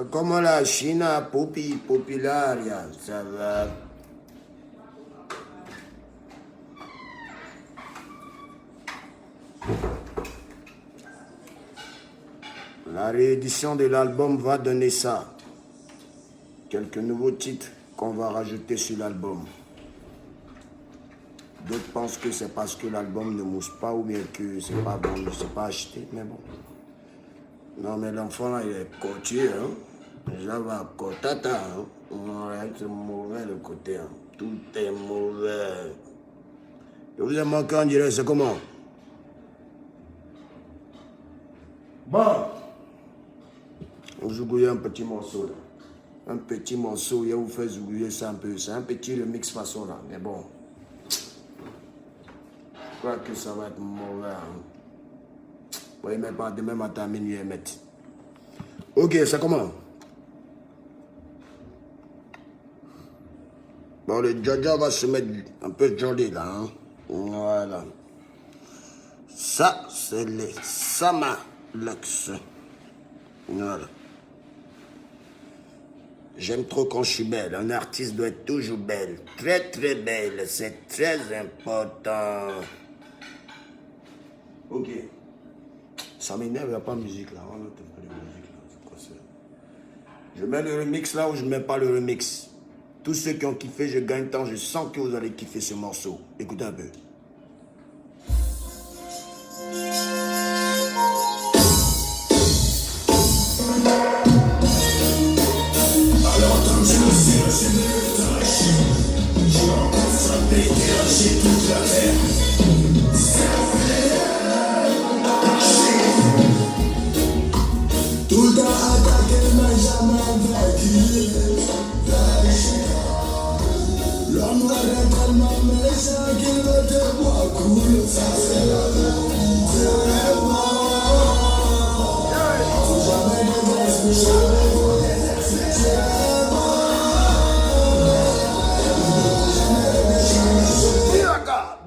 Como la China popularia, ça va. La réédition de l'album va donner ça. Quelques nouveaux titres qu'on va rajouter sur l'album. D'autres pensent que c'est parce que l'album ne mousse pas ou bien que c'est pas vendu, c'est pas acheté, mais bon. Non, mais l'enfant là, il est côtier, hein. Déjà, va côtata, hein. Ouais, c'est mauvais le côté, hein. Tout est mauvais. Je vous ai manqué en direct, c'est comment? Bon. On joue un petit morceau là. Un petit morceau, il vous fait jouer ça un peu. C'est un petit remix façon là, mais bon. Je crois que ça va être mauvais. Hein. Oui, mais pas demain matin, minuit et mettre. Ok, c'est comment? Bon, le Jaja va se mettre un peu joli là. Hein? Voilà. Ça, c'est les Samalux. Voilà. J'aime trop quand je suis belle. Un artiste doit être toujours belle. Très, très belle. C'est très important. Ok. Ça m'énerve, il n'y a pas de musique là. On n'a pas de musique là. C'est quoi ça? Je mets le remix là ou je ne mets pas le remix. Tous ceux qui ont kiffé, je gagne temps. Je sens que vous allez kiffer ce morceau. Écoutez un peu. Alors comme je le sais, je me lève dans la Chine. J'ai encore frappé, dérangé toute la terre. Tout le temps attaqué, mais jamais vaincu. L'homme noir est tellement méchant qu'il veut te voir cool. Ça c'est la vérité. Faut jamais désespérer.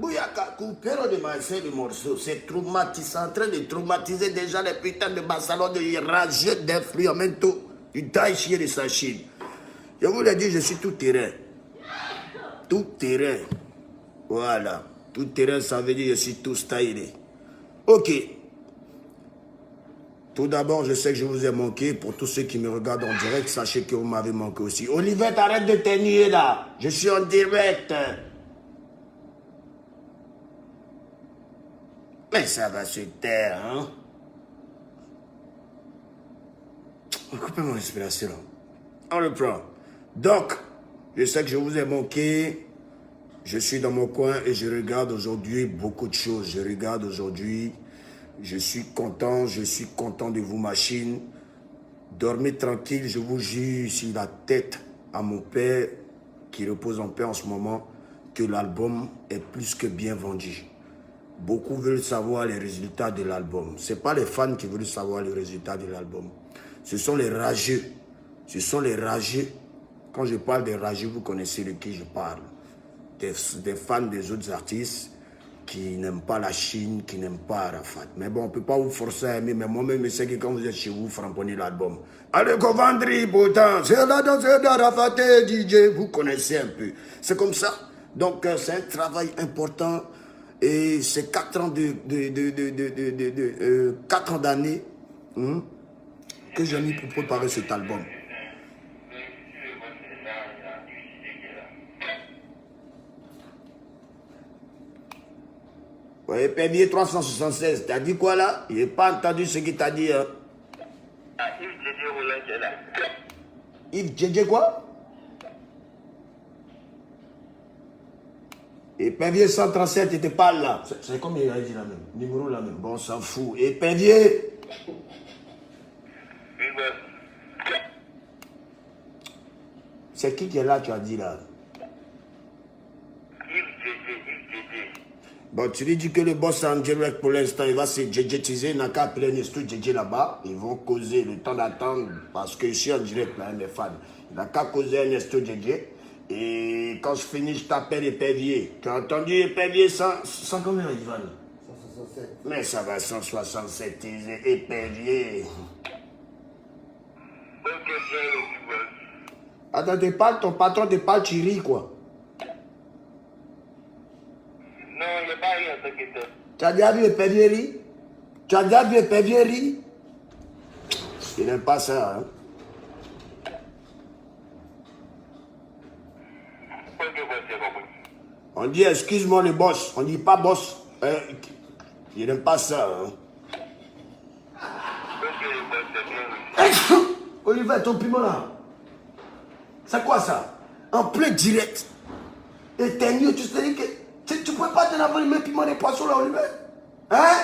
Bouyaka, coupez-le de m'acheter le morceau. C'est traumatisant, en train de traumatiser déjà les putains de Barcelone, de rageux d'influences, du taïchi et de sa Chine. Je vous l'ai dit, je suis tout terrain. Tout terrain. Voilà. Tout terrain, ça veut dire que je suis tout stylé. Ok. Tout d'abord, je sais que je vous ai manqué. Pour tous ceux qui me regardent en direct, sachez que vous m'avez manqué aussi. Olivette, arrête de t'ennuyer là. Je suis en direct. Mais ça va se taire, hein? Coupez mon inspiration. On le prend. Donc, je sais que je vous ai manqué. Je suis dans mon coin et je regarde aujourd'hui beaucoup de choses. Je regarde aujourd'hui. Je suis content de vous, machine. Dormez tranquille, je vous jure, sur la tête à mon père, qui repose en paix en ce moment, que l'album est plus que bien vendu. Beaucoup veulent savoir les résultats de l'album. Ce n'est pas les fans qui veulent savoir les résultats de l'album. Ce sont les rageux. Ce sont les rageux. Quand je parle des rageux, vous connaissez de qui je parle. Des fans des autres artistes qui n'aiment pas la Chine, qui n'aiment pas Arafat. Mais bon, on ne peut pas vous forcer à aimer. Mais moi-même, je sais que quand vous êtes chez vous, vous framponnez l'album. Allez, Covandry, pourtant, c'est la danse d'Arafat et DJ. Vous connaissez un peu. C'est comme ça. Donc, c'est un travail important. Et c'est 4 ans d'années que j'ai mis pour préparer cet album. Ouais, Pévier 376, t'as dit quoi là? Il n'a pas entendu ce qu'il t'a dit. Hein? Ah, Yves Djedje Roland là. Yves Djedje quoi? Et Pévier 137, il te parle là. C'est comme il a dit la même. Numéro la même. Bon, on s'en fout. Et Pévier? C'est qui est là, tu as dit là? Bon, tu lui dis que le boss est en direct pour l'instant, il va se djedjetiser, il n'a qu'à appeler Nestou Djedje là-bas. Ils vont causer le temps d'attendre, parce que je suis en direct là, mes fans. Il n'a qu'à causer Nestou Djedje. Et quand je finis, je t'appelle Épervier. Tu as entendu Épervier 100 combien, Ivan? 167. Mais ça va, 167, Épervier. Attends, tu parles, ton patron te parle, tu ris quoi. Non, il n'y a pas rien, t'inquiète. Tu as déjà vu le pévier rire? Tu as déjà vu le pévier rire? Il n'aime pas ça, hein. On dit excuse-moi le boss, on dit pas boss. Il n'aime pas ça, hein. Olivier, ton piment là. C'est quoi ça? En plein direct. Et t'es nu, tu sais que tu ne peux pas te laver le même piment des poissons là, Olivier? Hein?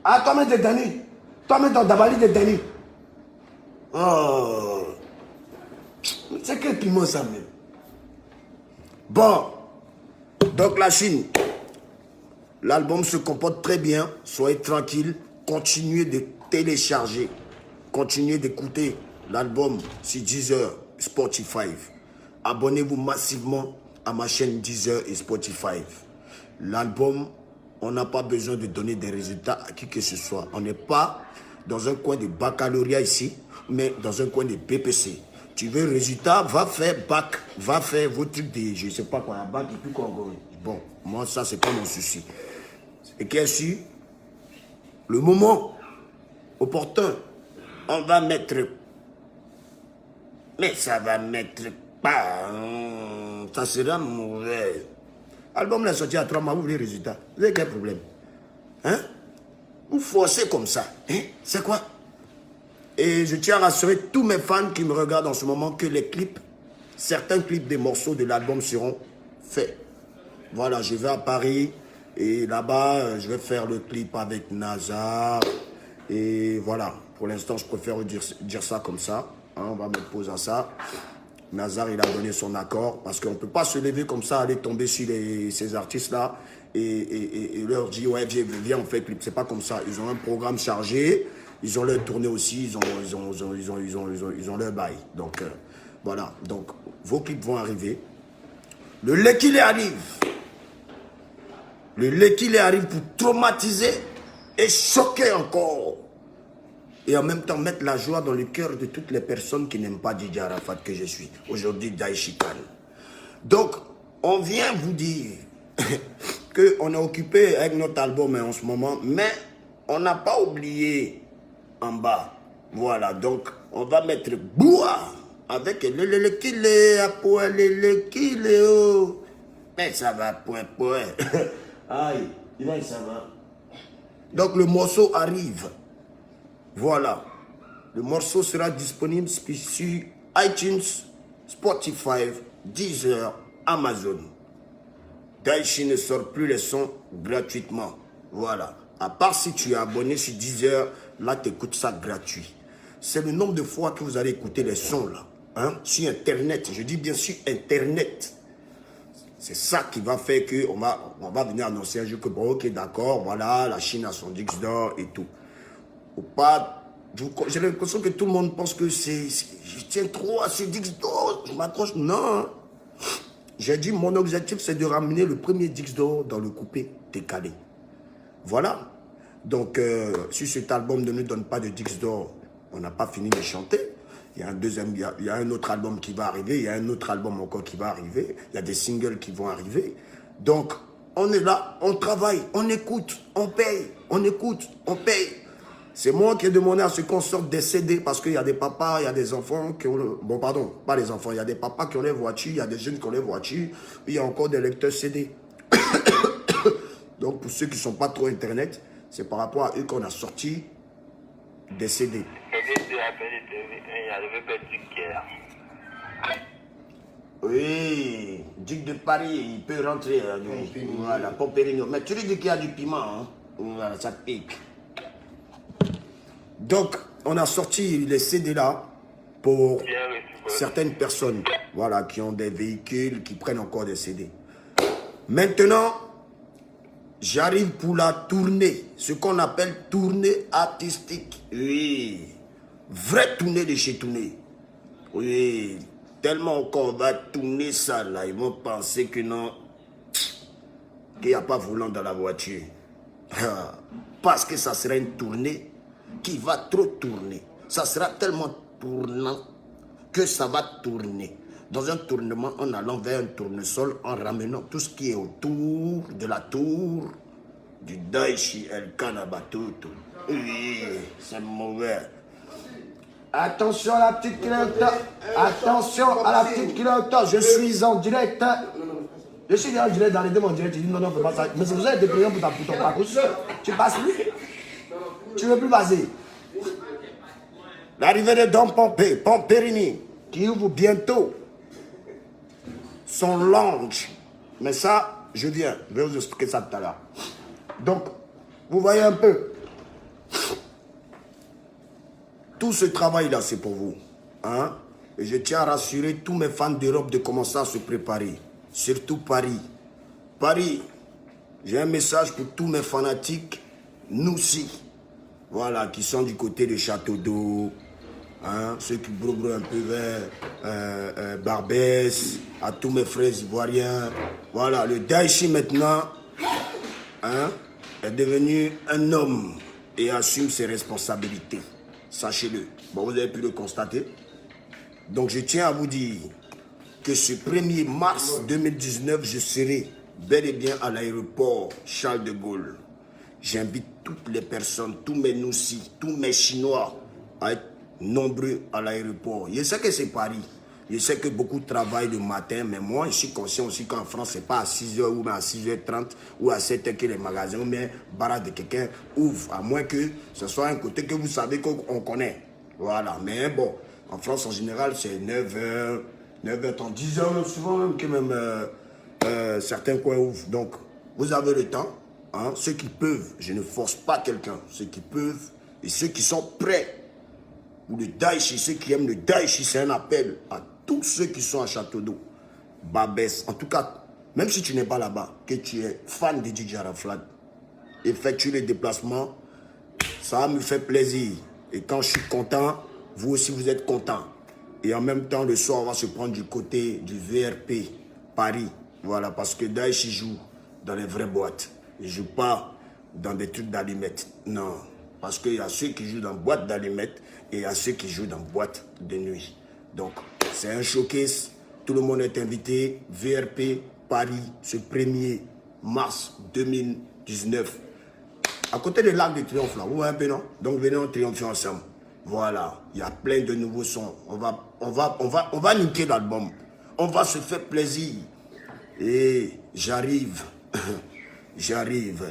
Ah, toi-même t'es Dani. Toi-même ton Dabali t'es Dani. Oh. C'est quel piment ça même? Bon. Donc la Chine. L'album se comporte très bien. Soyez tranquille. Continuez de télécharger. Continuez d'écouter l'album sur Deezer, Spotify. Abonnez-vous massivement à ma chaîne Deezer et Spotify. L'album, on n'a pas besoin de donner des résultats à qui que ce soit. On n'est pas dans un coin de baccalauréat ici, mais dans un coin de BPC. Tu veux résultat, va faire bac, va faire vos trucs de, je ne sais pas quoi, un bac et puis quoi encore. Bon, moi ça c'est pas mon souci. Et qu'est-ce que le moment opportun, on va mettre, mais ça va mettre pas, ça sera mauvais. L'album l'a sorti à 3 mois, vous voulez les résultats. Vous avez quel problème? Hein? Vous forcez comme ça. Hein? C'est quoi? Et je tiens à rassurer tous mes fans qui me regardent en ce moment que les clips, certains clips des morceaux de l'album seront faits. Voilà, je vais à Paris et là-bas, je vais faire le clip avec Nazar. Et voilà, pour l'instant, je préfère dire ça comme ça. Hein, on va mettre pause à ça. Nazar, il a donné son accord parce qu'on ne peut pas se lever comme ça, aller tomber sur ces artistes-là et leur dire, ouais, viens, on fait clip. C'est pas comme ça. Ils ont un programme chargé, ils ont leur tournée aussi, ils ont leur bail. Donc, voilà. Donc, vos clips vont arriver. Le Lekile arrive. Le Lekile arrive pour traumatiser et choquer encore. Et en même temps mettre la joie dans le cœur de toutes les personnes qui n'aiment pas Didier Arafat que je suis. Aujourd'hui, Daïchi Khan. Donc, on vient vous dire qu'on est occupé avec notre album en ce moment, mais on n'a pas oublié en bas. Voilà, donc on va mettre Boua avec le Lekile. Mais ça va, point. Aïe, ça va. Donc le morceau arrive. Voilà. Le morceau sera disponible sur iTunes, Spotify, Deezer, Amazon. Daïchi ne sort plus les sons gratuitement. Voilà. À part si tu es abonné sur Deezer, là tu écoutes ça gratuit. C'est le nombre de fois que vous allez écouter les sons là. Hein? Sur Internet. Je dis bien sur Internet. C'est ça qui va faire qu'on va venir annoncer un jour que, bon, ok, d'accord, voilà, la Chine a son disque d'or et tout. Ou pas, j'ai l'impression que tout le monde pense que je tiens trop à ce disque d'or, je m'accroche. Non. J'ai dit, mon objectif, c'est de ramener le premier disque d'or dans le coupé décalé. Voilà. Donc, si cet album ne nous donne pas de disque d'or, on n'a pas fini de chanter. Il y a il y a un autre album qui va arriver, il y a un autre album encore qui va arriver, il y a des singles qui vont arriver. Donc, on est là, on travaille, on écoute, on paye, on écoute, on paye. C'est moi qui ai demandé à ce qu'on sorte des CD parce qu'il y a des papas, il y a des enfants qui ont... Bon, pardon, pas les enfants, il y a des papas qui ont les voitures, il y a des jeunes qui ont les voitures, il y a encore des lecteurs CD. Donc, pour ceux qui ne sont pas trop Internet, c'est par rapport à eux qu'on a sorti des CD. Oui, Duc de Paris, il peut rentrer. Voilà, Pompérino. Mais tu lui dis qu'il y a du piment. Hein? Voilà, ça pique. Donc, on a sorti les CD là pour certaines personnes, voilà, qui ont des véhicules, qui prennent encore des CD. Maintenant, j'arrive pour la tournée, ce qu'on appelle tournée artistique. Oui, vraie tournée de chez Tournée. Oui, tellement qu'on va tourner ça là, ils vont penser que non, qu'il n'y a pas volant dans la voiture. Parce que ça serait une tournée qui va trop tourner. Ça sera tellement tournant que ça va tourner. Dans un tournement, en allant vers un tournesol, en ramenant tout ce qui est autour de la tour du Daichi El Kanabatutu. Oui, c'est mauvais. Attention à la petite clientèle. Attention à la petite clientèle. Je suis en direct. Je suis en direct dans les deux mon direct. Tu dis non, non, fais pas ça. Mais vous avez des problèmes pour ton parcours. Tu passes plus. Tu ne veux plus passer. L'arrivée de Dom Pomperini, qui ouvre bientôt son lounge. Mais ça, je viens. Je vais vous expliquer ça tout à l'heure. Donc, vous voyez un peu. Tout ce travail-là, c'est pour vous. Hein? Et je tiens à rassurer tous mes fans d'Europe de commencer à se préparer. Surtout Paris. Paris, j'ai un message pour tous mes fanatiques, nous aussi. Voilà, qui sont du côté de Château d'Eau. Hein, ceux qui brobrent un peu vers Barbès, à tous mes frères ivoiriens. Voilà, le Daichi maintenant hein, est devenu un homme et assume ses responsabilités. Sachez-le. Bon, vous avez pu le constater. Donc, je tiens à vous dire que ce 1er mars 2019, je serai bel et bien à l'aéroport Charles de Gaulle. J'invite toutes les personnes, tous mes Noussis, tous mes Chinois à être nombreux à l'aéroport. Je sais que c'est Paris. Je sais que beaucoup travaillent le matin, mais moi, je suis conscient aussi qu'en France, ce n'est pas à 6h ou à 6h30 ou à 7h que les magasins ou bien baraques de quelqu'un ouvrent, à moins que ce soit un côté que vous savez qu'on connaît. Voilà, mais bon, en France, en général, c'est 9h, 9h30, 10h, souvent même que même certains coins ouvrent. Donc, vous avez le temps, hein, ceux qui peuvent, je ne force pas quelqu'un, ceux qui peuvent et ceux qui sont prêts. Ou le Daichi, ceux qui aiment le Daichi, c'est un appel à tous ceux qui sont à Château d'Eau, Barbès. En tout cas, même si tu n'es pas là-bas, que tu es fan de DJ Araflat, effectue les déplacements, ça va me faire plaisir. Et quand je suis content, vous aussi vous êtes content. Et en même temps, le soir, on va se prendre du côté du VRP, Paris. Voilà, parce que Daichi joue dans les vraies boîtes. Il ne joue pas dans des trucs d'allumettes. Non. Parce qu'il y a ceux qui jouent dans boîte d'allumettes et il y a ceux qui jouent dans boîte de nuit. Donc, c'est un showcase. Tout le monde est invité. VRP, Paris, ce 1er mars 2019. À côté de l'Arc de Triomphe, là, vous voyez un peu, non? Donc, venez en triompher ensemble. Voilà, il y a plein de nouveaux sons. On va niquer l'album. On va se faire plaisir. Et j'arrive. J'arrive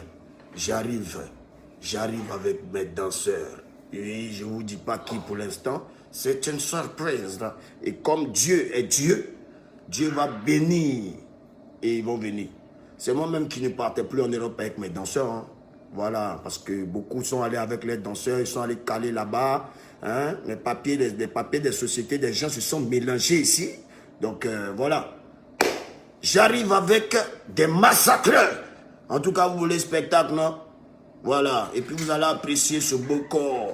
avec mes danseurs. Et je ne vous dis pas qui pour l'instant. C'est une surprise. Là. Et comme Dieu est Dieu, Dieu va bénir. Et ils vont venir. C'est moi-même qui ne partais plus en Europe avec mes danseurs. Hein. Voilà, parce que beaucoup sont allés avec les danseurs. Ils sont allés caler là-bas. Hein. Les papiers des sociétés, des gens se sont mélangés ici. Donc voilà. J'arrive avec des massacreurs. En tout cas, vous voulez spectacle, non? Voilà. Et puis, vous allez apprécier ce beau corps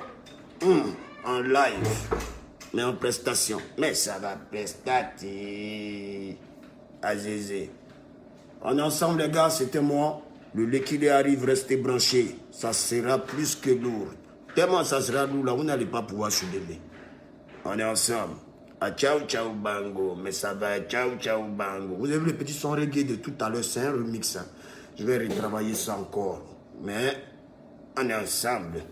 en live, mais en prestation. Mais ça va prestater à Zézé. On est ensemble, les gars. C'était moi. Le Lekile arrive, restez branchés. Ça sera plus que lourd. Tellement ça sera lourd, là, vous n'allez pas pouvoir se lever. On est ensemble. Ah, ciao, ciao, bango. Mais ça va, ciao, ciao, bango. Vous avez vu le petit son reggae de tout à l'heure, c'est un remix. Hein. Je vais retravailler ça encore. Mais on est ensemble.